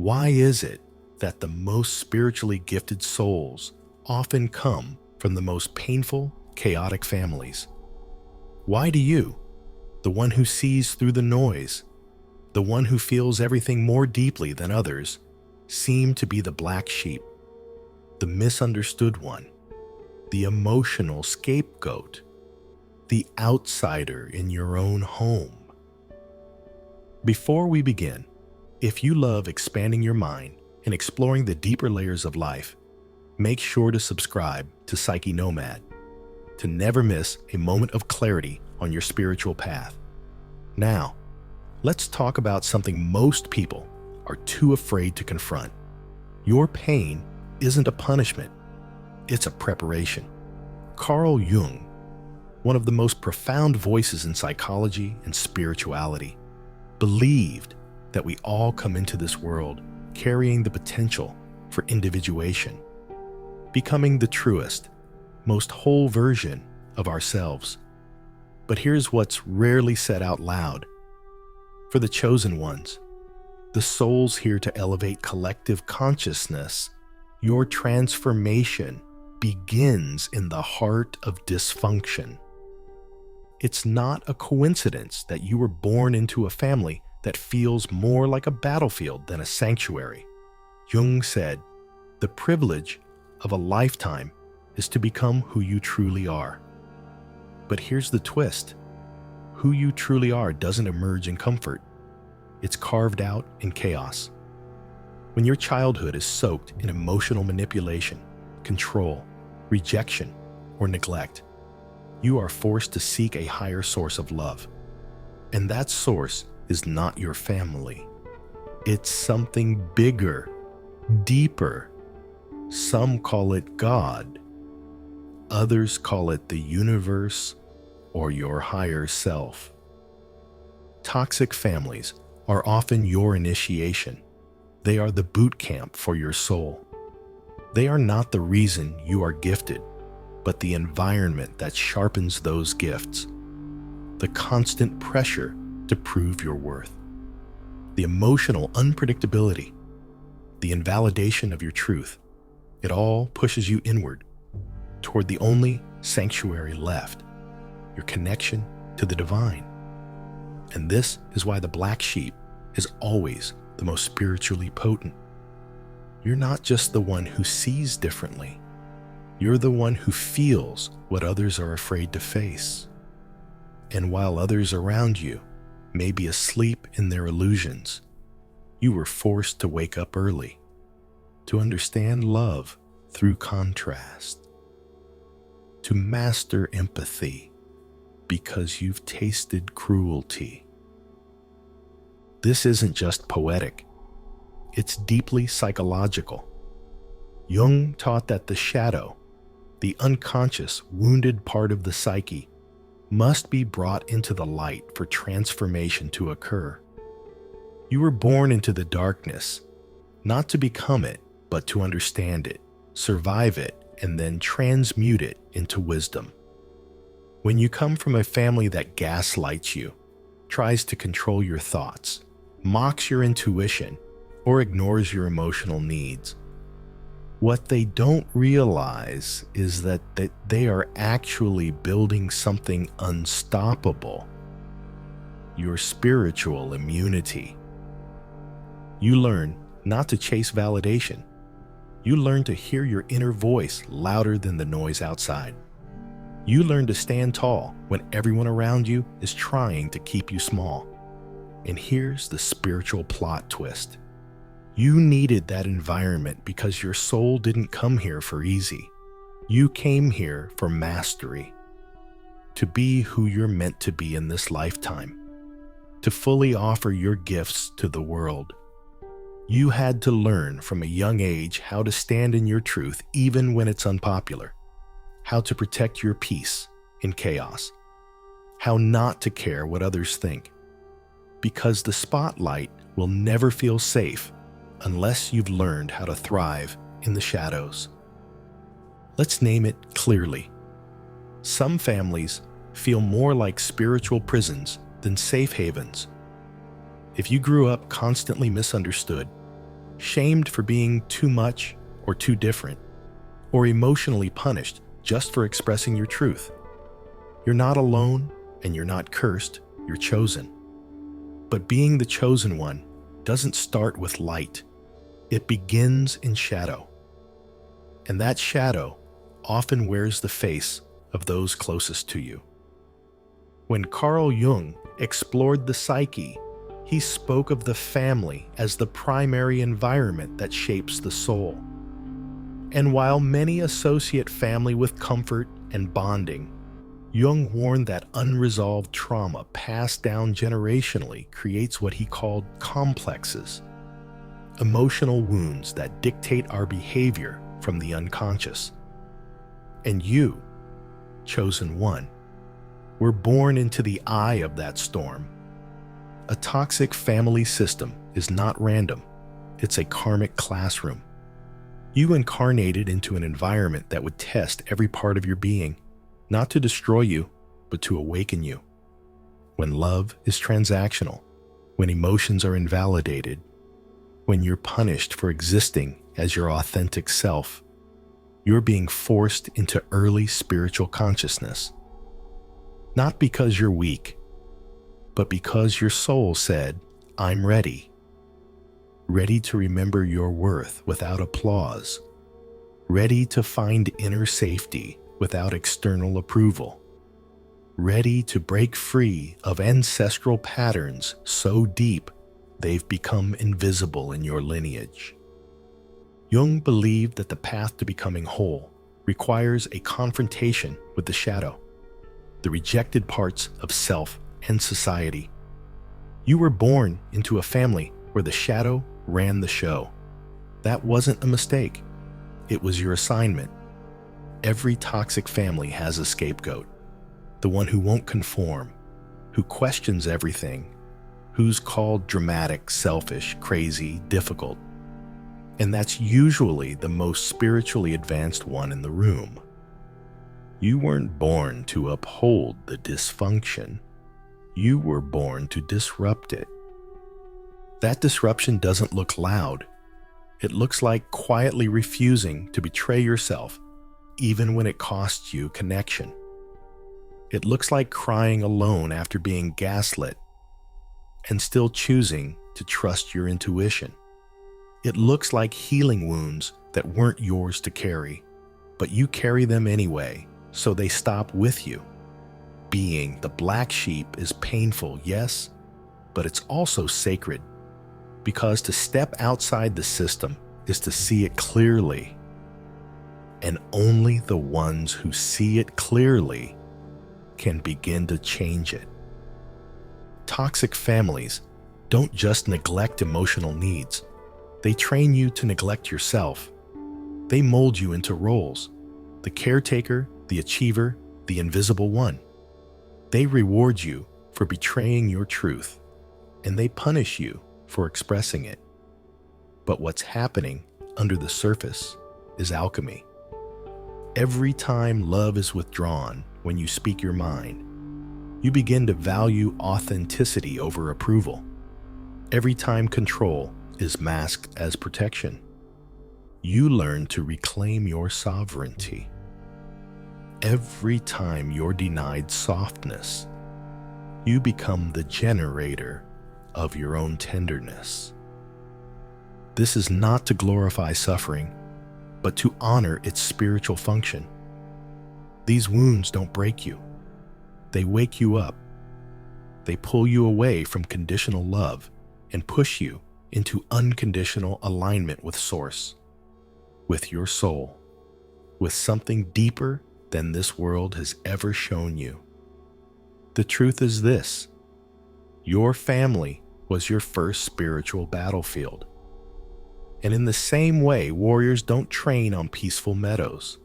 Why is it that the most spiritually gifted souls often come from the most painful, chaotic families? Why do you, the one who sees through the noise, the one who feels everything more deeply than others, seem to be the black sheep, the misunderstood one, the emotional scapegoat, the outsider in your own home? Before we begin, if you love expanding your mind and exploring the deeper layers of life, make sure to subscribe to Psyche Nomad to never miss a moment of clarity on your spiritual path. Now, let's talk about something most people are too afraid to confront. Your pain isn't a punishment, it's a preparation. Carl Jung, one of the most profound voices in psychology and spirituality, believed that we all come into this world carrying the potential for individuation, becoming the truest, most whole version of ourselves. But here's what's rarely said out loud. For the chosen ones, the souls here to elevate collective consciousness, your transformation begins in the heart of dysfunction. It's not a coincidence that you were born into a family that feels more like a battlefield than a sanctuary. Jung said, "The privilege of a lifetime is to become who you truly are." But here's the twist. Who you truly are doesn't emerge in comfort. It's carved out in chaos. When your childhood is soaked in emotional manipulation, control, rejection, or neglect, you are forced to seek a higher source of love. And that source is not your family. It's something bigger, deeper. Some call it God. Others call it the universe or your higher self. Toxic families are often your initiation. They are the boot camp for your soul. They are not the reason you are gifted, but the environment that sharpens those gifts. The constant pressure to prove your worth. The emotional unpredictability. The invalidation of your truth. It all pushes you inward, toward the only sanctuary left, your connection to the divine. And this is why the black sheep is always the most spiritually potent. You're not just the one who sees differently. You're the one who feels what others are afraid to face. And while others around you may be asleep in their illusions, you were forced to wake up early, to understand love through contrast, to master empathy because you've tasted cruelty. This isn't just poetic, it's deeply psychological. Jung taught that the shadow, the unconscious, wounded part of the psyche, must be brought into the light for transformation to occur. You were born into the darkness, not to become it, but to understand it, survive it, and then transmute it into wisdom. When you come from a family that gaslights you, tries to control your thoughts, mocks your intuition, or ignores your emotional needs, what they don't realize is that they are actually building something unstoppable. Your spiritual immunity. You learn not to chase validation. You learn to hear your inner voice louder than the noise outside. You learn to stand tall when everyone around you is trying to keep you small. And here's the spiritual plot twist. You needed that environment because your soul didn't come here for easy. You came here for mastery, to be who you're meant to be in this lifetime, to fully offer your gifts to the world. You had to learn from a young age how to stand in your truth even when it's unpopular, how to protect your peace in chaos, how not to care what others think, because the spotlight will never feel safe unless you've learned how to thrive in the shadows. Let's name it clearly. Some families feel more like spiritual prisons than safe havens. If you grew up constantly misunderstood, shamed for being too much or too different, or emotionally punished just for expressing your truth. You're not alone and you're not cursed, you're chosen. But being the chosen one doesn't start with light. It begins in shadow. And that shadow often wears the face of those closest to you. When Carl Jung explored the psyche, he spoke of the family as the primary environment that shapes the soul. And while many associate family with comfort and bonding, Jung warned that unresolved trauma passed down generationally creates what he called complexes, emotional wounds that dictate our behavior from the unconscious. And you, chosen one, were born into the eye of that storm. A toxic family system is not random. It's a karmic classroom. You incarnated into an environment that would test every part of your being, not to destroy you, but to awaken you. When love is transactional, when emotions are invalidated, when you're punished for existing as your authentic self, you're being forced into early spiritual consciousness. Not because you're weak, but because your soul said, "I'm ready." Ready to remember your worth without applause. Ready to find inner safety without external approval. Ready to break free of ancestral patterns so deep they've become invisible in your lineage. Jung believed that the path to becoming whole requires a confrontation with the shadow, the rejected parts of self and society. You were born into a family where the shadow ran the show. That wasn't a mistake. It was your assignment. Every toxic family has a scapegoat, the one who won't conform, who questions everything, who's called dramatic, selfish, crazy, difficult. And that's usually the most spiritually advanced one in the room. You weren't born to uphold the dysfunction. You were born to disrupt it. That disruption doesn't look loud. It looks like quietly refusing to betray yourself, even when it costs you connection. It looks like crying alone after being gaslit and still choosing to trust your intuition. It looks like healing wounds that weren't yours to carry, but you carry them anyway, so they stop with you. Being the black sheep is painful, yes, but it's also sacred, because to step outside the system is to see it clearly. And only the ones who see it clearly can begin to change it. Toxic families don't just neglect emotional needs. They train you to neglect yourself. They mold you into roles: the caretaker, the achiever, the invisible one. They reward you for betraying your truth, and they punish you for expressing it. But what's happening under the surface is alchemy. Every time love is withdrawn when you speak your mind, you begin to value authenticity over approval. Every time control is masked as protection, you learn to reclaim your sovereignty. Every time you're denied softness, you become the generator of your own tenderness. This is not to glorify suffering, but to honor its spiritual function. These wounds don't break you. They wake you up. They pull you away from conditional love and push you into unconditional alignment with Source, with your soul, with something deeper than this world has ever shown you. The truth is this: your family was your first spiritual battlefield. And in the same way, warriors don't train on peaceful meadows.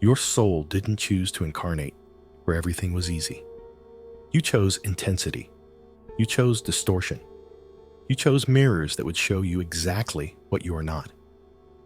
Your soul didn't choose to incarnate where everything was easy. You chose intensity. You chose distortion. You chose mirrors that would show you exactly what you are not,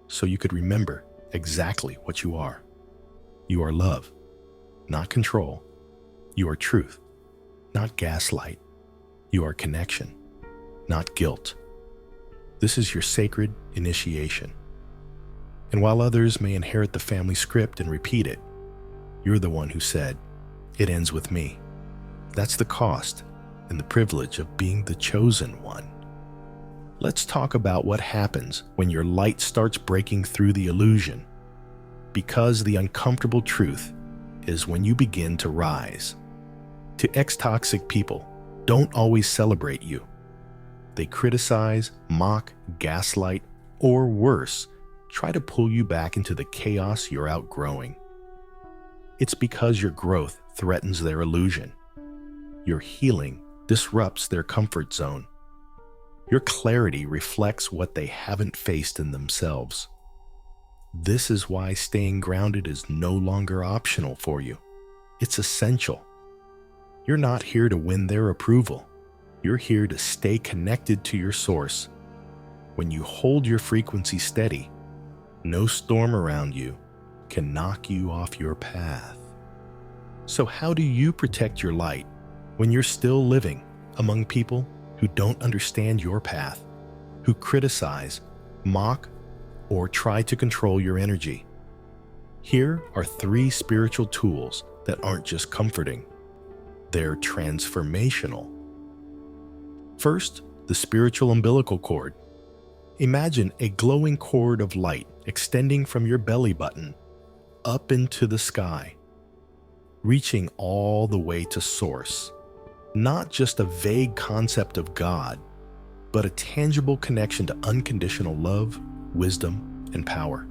so you could remember exactly what you are. You are love, not control. You are truth, not gaslight. You are connection, not guilt. This is your sacred initiation. And while others may inherit the family script and repeat it, you're the one who said, "It ends with me." That's the cost and the privilege of being the chosen one. Let's talk about what happens when your light starts breaking through the illusion. Because the uncomfortable truth is when you begin to rise. To ex-toxic people, don't always celebrate you. They criticize, mock, gaslight, or worse, try to pull you back into the chaos you're outgrowing. It's because your growth threatens their illusion. Your healing disrupts their comfort zone. Your clarity reflects what they haven't faced in themselves. This is why staying grounded is no longer optional for you. It's essential. You're not here to win their approval. You're here to stay connected to your source. When you hold your frequency steady, no storm around you can knock you off your path. So how do you protect your light when you're still living among people who don't understand your path, who criticize, mock, or try to control your energy? Here are 3 spiritual tools that aren't just comforting. They're transformational. First, the spiritual umbilical cord. Imagine a glowing cord of light extending from your belly button up into the sky, reaching all the way to source. Not just a vague concept of God, but a tangible connection to unconditional love, wisdom, and power.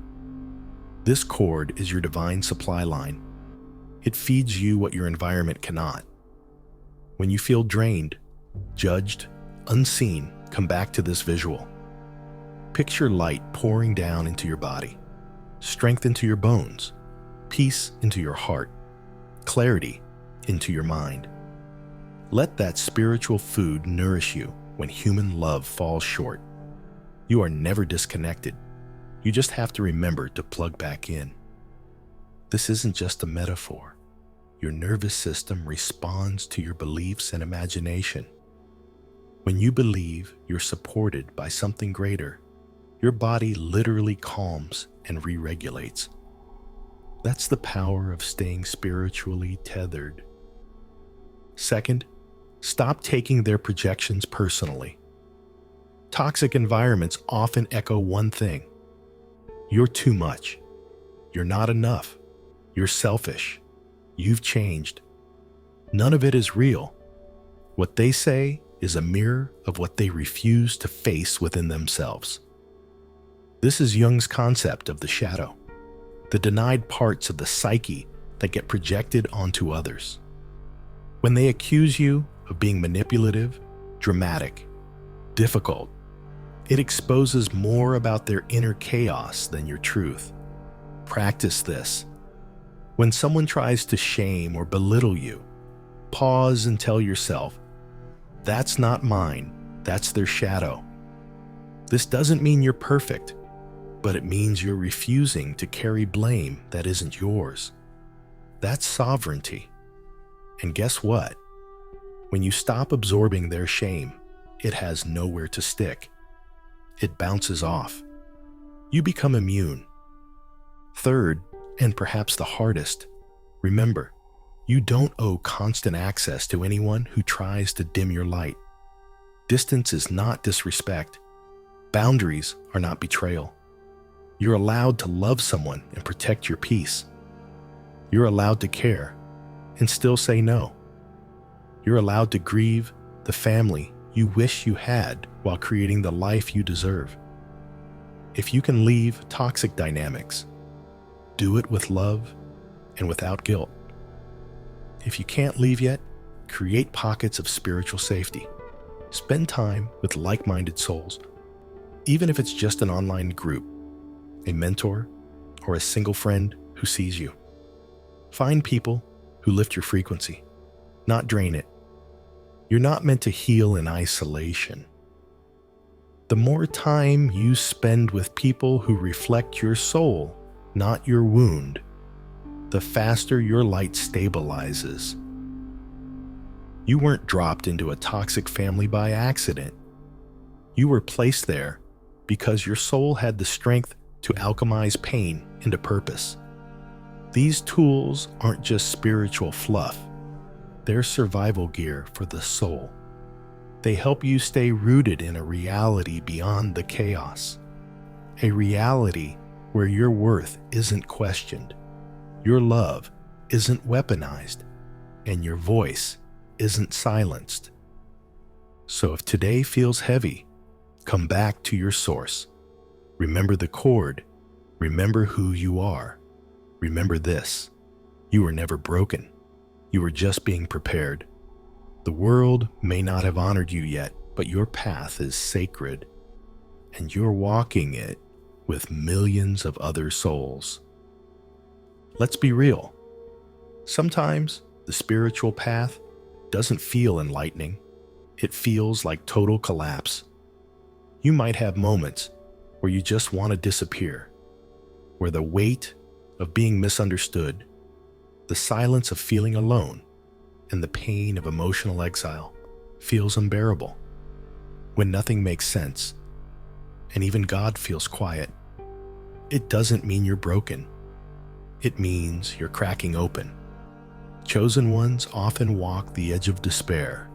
This cord is your divine supply line. It feeds you what your environment cannot. When you feel drained, judged, unseen, come back to this visual. Picture light pouring down into your body, strength into your bones, peace into your heart, clarity into your mind. Let that spiritual food nourish you when human love falls short. You are never disconnected. You just have to remember to plug back in. This isn't just a metaphor. Your nervous system responds to your beliefs and imagination. When you believe you're supported by something greater, your body literally calms and re-regulates. That's the power of staying spiritually tethered. Second, stop taking their projections personally. Toxic environments often echo one thing: you're too much. You're not enough. You're selfish. You've changed. None of it is real. What they say is a mirror of what they refuse to face within themselves. This is Jung's concept of the shadow, the denied parts of the psyche that get projected onto others. When they accuse you of being manipulative, dramatic, difficult, it exposes more about their inner chaos than your truth. Practice this. When someone tries to shame or belittle you, pause and tell yourself, "That's not mine, that's their shadow." This doesn't mean you're perfect, but it means you're refusing to carry blame that isn't yours. That's sovereignty. And guess what? When you stop absorbing their shame, it has nowhere to stick. It bounces off. You become immune. Third, and perhaps the hardest, remember, you don't owe constant access to anyone who tries to dim your light. Distance is not disrespect. Boundaries are not betrayal. You're allowed to love someone and protect your peace. You're allowed to care and still say no. You're allowed to grieve the family you wish you had while creating the life you deserve. If you can leave toxic dynamics, do it with love and without guilt. If you can't leave yet, create pockets of spiritual safety. Spend time with like-minded souls, even if it's just an online group, a mentor, or a single friend who sees you. Find people who lift your frequency, not drain it. You're not meant to heal in isolation. The more time you spend with people who reflect your soul, not your wound, the faster your light stabilizes. You weren't dropped into a toxic family by accident. You were placed there because your soul had the strength to alchemize pain into purpose. These tools aren't just spiritual fluff. They're survival gear for the soul. They help you stay rooted in a reality beyond the chaos. A reality where your worth isn't questioned, your love isn't weaponized, and your voice isn't silenced. So if today feels heavy, come back to your source. Remember the cord. Remember who you are. Remember this: you were never broken. You were just being prepared. The world may not have honored you yet, but your path is sacred, and you're walking it with millions of other souls. Let's be real. Sometimes the spiritual path doesn't feel enlightening. It feels like total collapse. You might have moments where you just want to disappear, where the weight of being misunderstood, the silence of feeling alone, and the pain of emotional exile feels unbearable. When nothing makes sense, and even God feels quiet, it doesn't mean you're broken. It means you're cracking open. Chosen ones often walk the edge of despair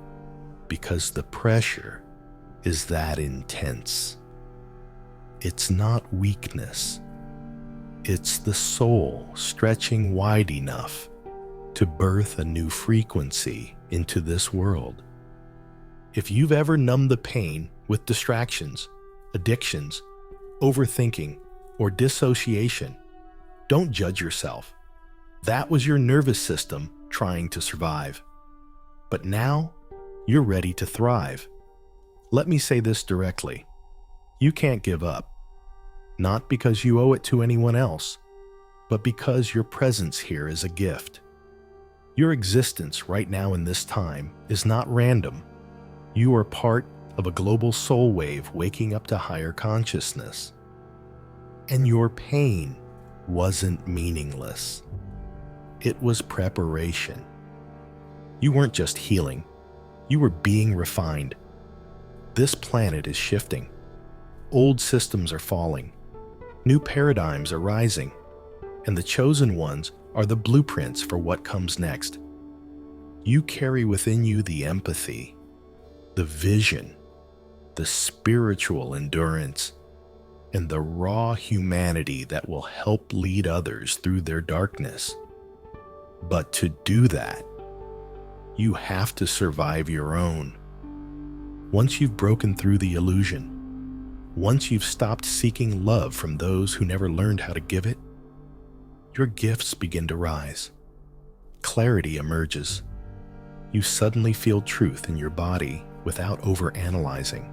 because the pressure is that intense. It's not weakness. It's the soul stretching wide enough to birth a new frequency into this world. If you've ever numbed the pain with distractions, addictions, overthinking, or dissociation, don't judge yourself. That was your nervous system trying to survive. But now, you're ready to thrive. Let me say this directly. You can't give up. Not because you owe it to anyone else, but because your presence here is a gift. Your existence right now in this time is not random. You are part of a global soul wave waking up to higher consciousness. And your pain wasn't meaningless. It was preparation. You weren't just healing. You were being refined. This planet is shifting. Old systems are falling. New paradigms are rising. And the chosen ones are the blueprints for what comes next. You carry within you the empathy, the vision, the spiritual endurance, and the raw humanity that will help lead others through their darkness. But to do that, you have to survive your own. Once you've broken through the illusion, once you've stopped seeking love from those who never learned how to give it, your gifts begin to rise. Clarity emerges. You suddenly feel truth in your body without overanalyzing.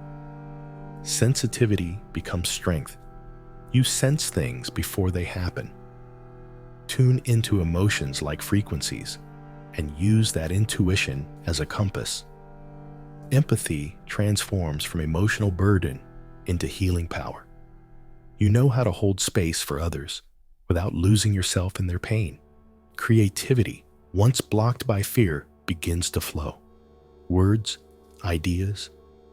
Sensitivity becomes strength. You sense things before they happen. Tune into emotions like frequencies and use that intuition as a compass. Empathy transforms from emotional burden into healing power. You know how to hold space for others without losing yourself in their pain. Creativity, once blocked by fear, begins to flow. Words, ideas,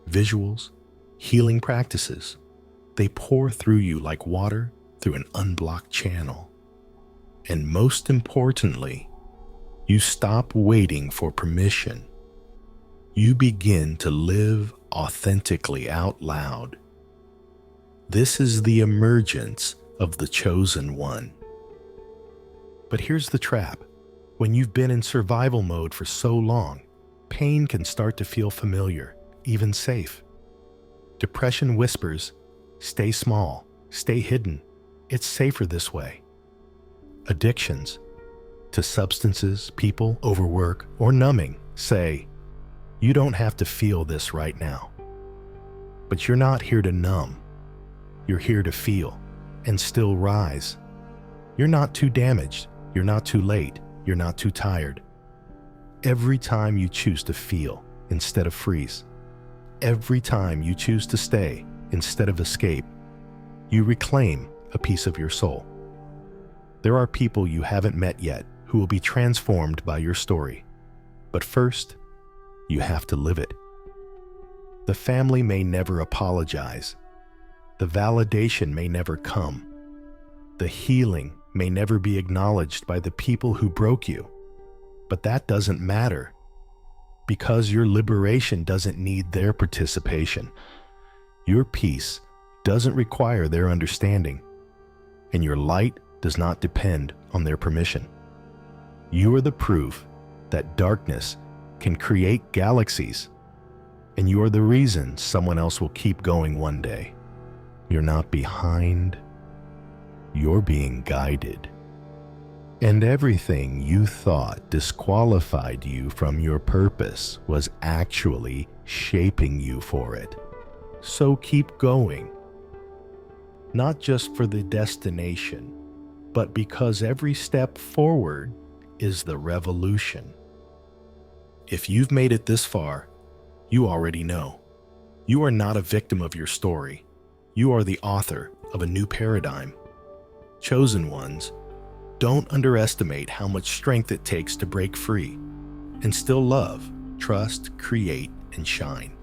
visuals, healing practices, they pour through you like water through an unblocked channel. And most importantly, you stop waiting for permission. You begin to live authentically out loud. This is the emergence of the chosen one. But here's the trap. When you've been in survival mode for so long, pain can start to feel familiar, even safe. Depression whispers, stay small, stay hidden. It's safer this way. Addictions to substances, people, overwork, or numbing say, you don't have to feel this right now. But you're not here to numb. You're here to feel and still rise. You're not too damaged. You're not too late. You're not too tired. Every time you choose to feel instead of freeze, every time you choose to stay instead of escape, you reclaim a piece of your soul. There are people you haven't met yet who will be transformed by your story. But first, you have to live it. The family may never apologize. The validation may never come. The healing may never be acknowledged by the people who broke you. But that doesn't matter, because your liberation doesn't need their participation. Your peace doesn't require their understanding, and your light does not depend on their permission. You are the proof that darkness can create galaxies, and you are the reason someone else will keep going one day. You're not behind, you're being guided. And everything you thought disqualified you from your purpose was actually shaping you for it. So keep going. Not just for the destination, but because every step forward is the revolution. If you've made it this far, you already know. You are not a victim of your story. You are the author of a new paradigm. Chosen ones, don't underestimate how much strength it takes to break free and still love, trust, create, and shine.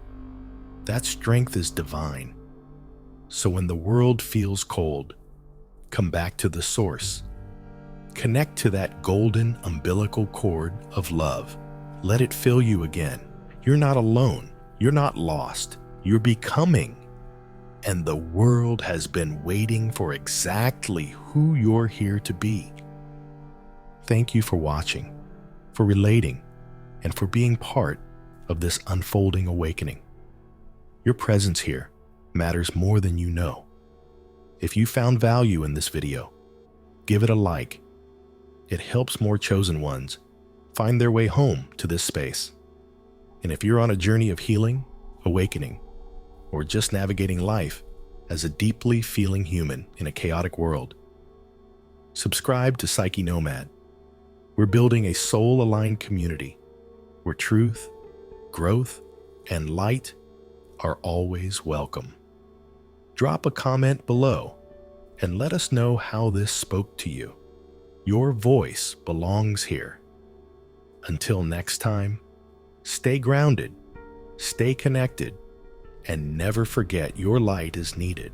That strength is divine. So when the world feels cold, come back to the source. Connect to that golden umbilical cord of love. Let it fill you again. You're not alone. You're not lost. You're becoming. And the world has been waiting for exactly who you're here to be. Thank you for watching, for relating, and for being part of this unfolding awakening. Your presence here matters more than you know. If you found value in this video, give it a like. It helps more chosen ones find their way home to this space. And if you're on a journey of healing, awakening, or just navigating life as a deeply feeling human in a chaotic world, subscribe to Psyche Nomad. We're building a soul-aligned community where truth, growth, and light are always welcome. Drop a comment below and let us know how this spoke to you. Your voice belongs here. Until next time, stay grounded, stay connected, and never forget your light is needed.